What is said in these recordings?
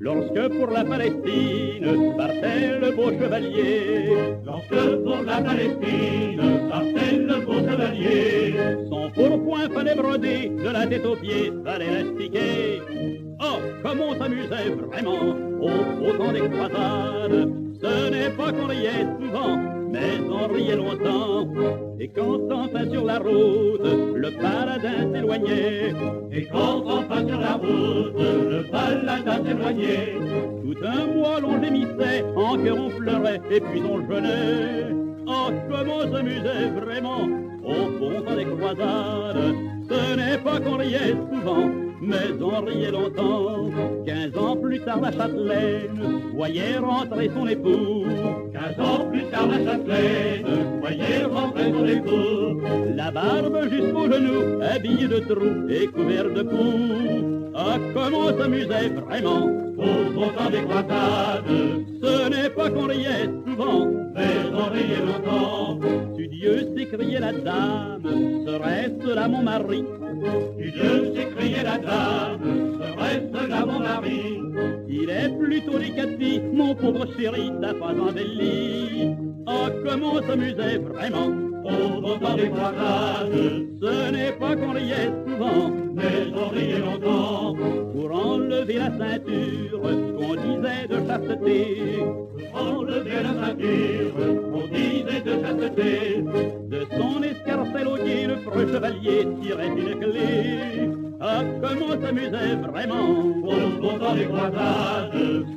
Lorsque pour la Palestine partait le beau chevalier, lorsque pour la Palestine partait le beau chevalier, son pourpoint fallait broder, de la tête aux pieds fallait l'astiquer. Oh, comme on s'amusait vraiment au temps des croisades. Ce n'est pas qu'on riait souvent, mais on riait longtemps. Et quand enfin sur la route, le paladin s'éloignait. Et quand enfin sur la route, le paladin s'éloignait, tout un mois l'on gémissait, en cœur on pleurait, et puis on jeûnait. Oh, comme on s'amusait vraiment au bon temps des croisades. Ce n'est pas qu'on riait souvent, mais on riait longtemps. 15 ans plus tard, la châtelaine voyait rentrer son époux. 15 ans plus tard, la châtelaine voyait rentrer son époux. La barbe jusqu'aux genoux, habillée de trous et couvert de poux. Ah, comment on s'amusait vraiment au bon temps des croisades. Ce n'est pas qu'on riait souvent, mais on riait longtemps. Dieu s'écriait la dame, serait-ce là mon mari? Dieu s'écriait la dame, serait-ce là mon mari? Il est plutôt des filles, mon pauvre chéri, t'as pas embelli. Oh, comment on s'amusait vraiment au bon temps des croisades. Ce n'est pas qu'on riait souvent, mais on riait longtemps. Pour enlever la ceinture, qu'on disait de chasteté. Pour enlever la ceinture, qu'on disait de chasteté. De son escarcelle au pied, le preux chevalier tirait une clé. Ah, comment on s'amusait vraiment au bon temps des croisades.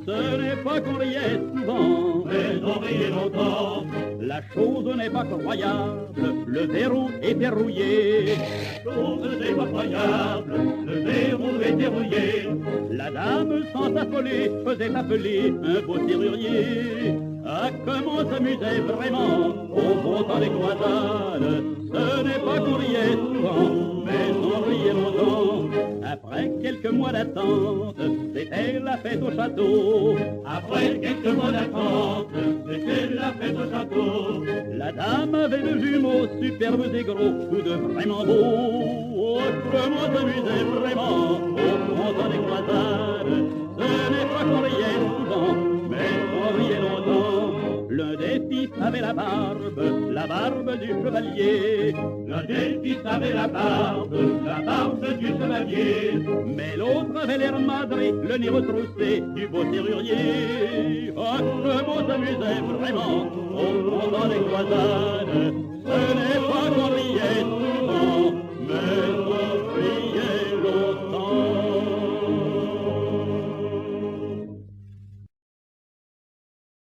Ce n'est pas qu'on riait souvent, mais on riait longtemps. La chose n'est pas croyable, le verrou est verrouillé. La chose n'est pas croyable, le verrou est verrouillé. La dame, sans s'affoler, faisait appeler un beau serrurier. Ah, comment on s'amusait vraiment au bon temps des croisades. Ce n'est pas qu'on riait souvent, mais on riait longtemps. Après quelques mois d'attente, c'était la fête au château. Après quelques mois d'attente, c'était la fête au château. La dame avait deux jumeaux, superbes et gros, tous deux vraiment beaux. Oh, comment on s'amusait vraiment au bon temps des croisades. Ce n'est pas qu'on riait souvent, mais on riait longtemps. L'un des fils avait la barbe du chevalier. L'un des fils avait la barbe du chevalier. Mais l'autre avait l'air madré, le nez retroussé du beau serrurier. Oh, comment on s'amusait vraiment au bon temps des croisades. Ce n'est pas